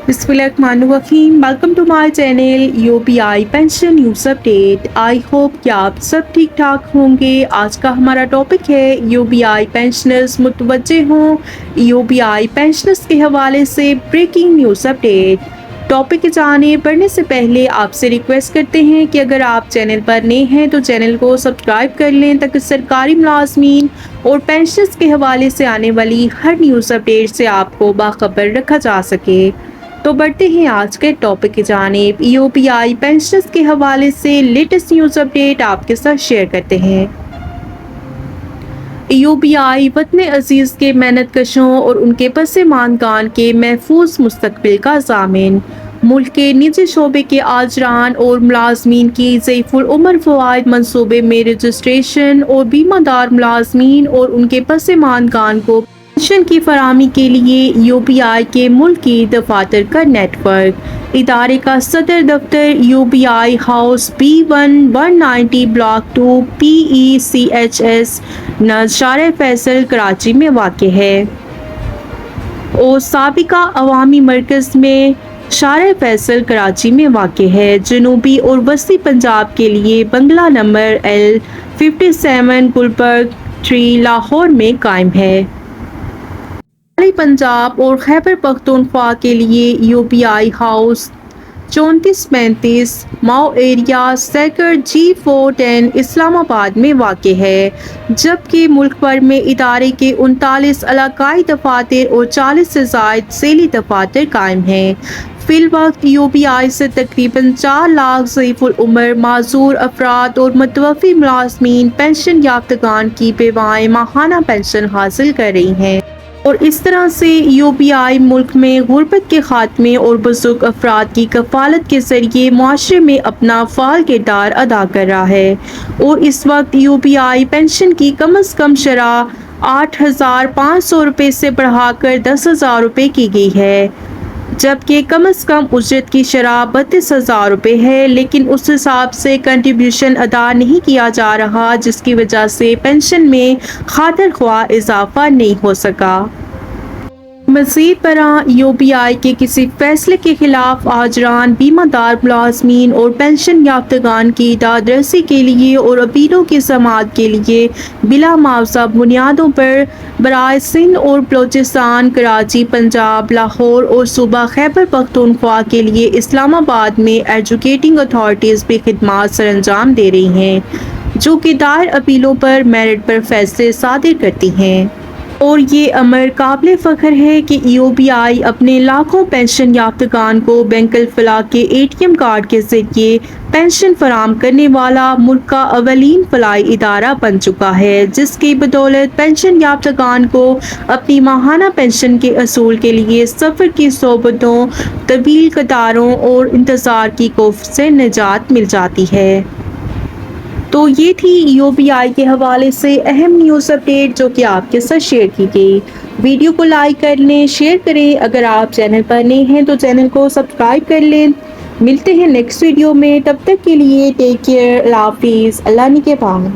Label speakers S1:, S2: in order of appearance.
S1: बिस्मिल्लाहिर्रहमानिर्रहीम। Welcome to my channel UPI pension news update. I hope कि आप सब ठीक ठाक होंगे। आज का हमारा टॉपिक है यूपीआई पेंशनर्स मुतवज्जे हों। यूपीआई पेंशनर्स के हवाले से ब्रेकिंग न्यूज़ अपडेट। टॉपिक के जाने पढ़ने से पहले आपसे रिक्वेस्ट करते हैं कि अगर आप चैनल पर नए हैं तो चैनल को सब्सक्राइब कर लें ताकि सरकारी मुलाजमीन और पेंशनर्स के हवाले से आने वाली हर न्यूज़ अपडेट से आपको बाखबर रखा जा सके। तो बढ़ते हैं आज के टॉपिक की जानिब। यूपीआई पेंशनर्स के हवाले से लेटेस्ट न्यूज़ अपडेट आपके साथ शेयर करते हैं। यूपीआई वतन अजीज़ के मेहनत कशों और उनके पसमानदान के महफूज मुस्तकबिल का ज़ामिन। मुल्क के निजी शोबे के आजरान और मुलाजमीन की ज़ईफ़ुल उम्र फ़वाइद मनसूबे में रजिस्ट्रेशन और बीमादार मुलाजमीन और उनके पसमानदान को पेंशन की फराहमी के लिए यूपीआई के मुल्की दफातर का नेटवर्क। इदारे का सदर दफ्तर UPI house B1 190 block 2 PECHS नज़ारे फैसल कराची में वाक़ है और साबिका अवामी मरकज़ में शारे फैसल कराची में वाक़ है। जनूबी और वस्ती पंजाब के लिए बंगला नंबर L57 गुलबर्ग 3 लाहौर में कायम है। पंजाब और खैबर पख्तूनख्वा के लिए यूपीआई हाउस 3435 माओ एरिया सेक्टर G410 इस्लामाबाद में वाक़ है, जबकि मुल्क भर में इदारे के 39 इलाकाई दफातर और 40 से ज़ायद सेली दफातर कायम हैं। फिलवक्त यूपीआई से तकरीबन 4 लाख ज़ईफ़ुल उम्र माज़ूर अफराद और मुतवफ़ी मुलाज़मीन पेंशन याफ्तगान की बेवाएँ माहाना पेंशन हासिल कर रही हैं और इस तरह से यूपीआई मुल्क में गुर्बत के खात्मे और बुजुर्ग अफराद की कफ़ालत के ज़रिए मुआशरे में अपना फ़ाल किरदार अदा कर रहा है। और इस वक्त यूपीआई पेंशन की कम अज़ कम शरह 8,500 रुपये से बढ़ाकर 10,000 रुपये की गई है, जबकि कम अज़ कम उजरत की शरह 32,000 रुपये है, लेकिन उस हिसाब से कंट्रीब्यूशन अदा नहीं किया जा रहा, जिसकी वजह से पेंशन में खातिर ख्वाह इजाफा नहीं हो सका। मज़ीद बरआं यूपीआई के किसी फैसले के खिलाफ आजरान, बीमादार मुलाजमीन और पेंशन याफ्तगान की दादरसी के लिए और अपीलों की समाअत के लिए बिला मुआवजा बुनियादों पर बराए सिंध और बलोचिस्तान, कराची, पंजाब, लाहौर और सूबा खैबर पख्तूनख्वा के लिए इस्लामाबाद में एजुकेटिंग अथॉरिटीज़ भी खिदमात सरअंजाम दे रही हैं, जो कि दायर अपीलों पर मेरिट पर फैसले सादिर करती हैं। और ये अमर काबिल फ़ख्र है कि यूपीआई अपने लाखों पेंशन याफ्तगान को बैंकुल फलाह के ATM कार्ड के ज़रिए पेंशन फराम करने वाला मुल्क का अवलीन फलाही इदारा बन चुका है, जिसकी बदौलत पेंशन याफ्तगान को अपनी माहाना पेंशन के असूल के लिए सफ़र की सोबतों, तवील कतारों और इंतज़ार की खौफ से निजात मिल जाती है। तो ये थी यूपीआई के हवाले से अहम न्यूज़ अपडेट जो कि आपके साथ शेयर की गई। वीडियो को लाइक कर लें, शेयर करें। अगर आप चैनल पर नए हैं तो चैनल को सब्सक्राइब कर लें। मिलते हैं नेक्स्ट वीडियो में, तब तक के लिए टेक केयर, अल्लाह हाफिज़, अल्लाह निगहबान।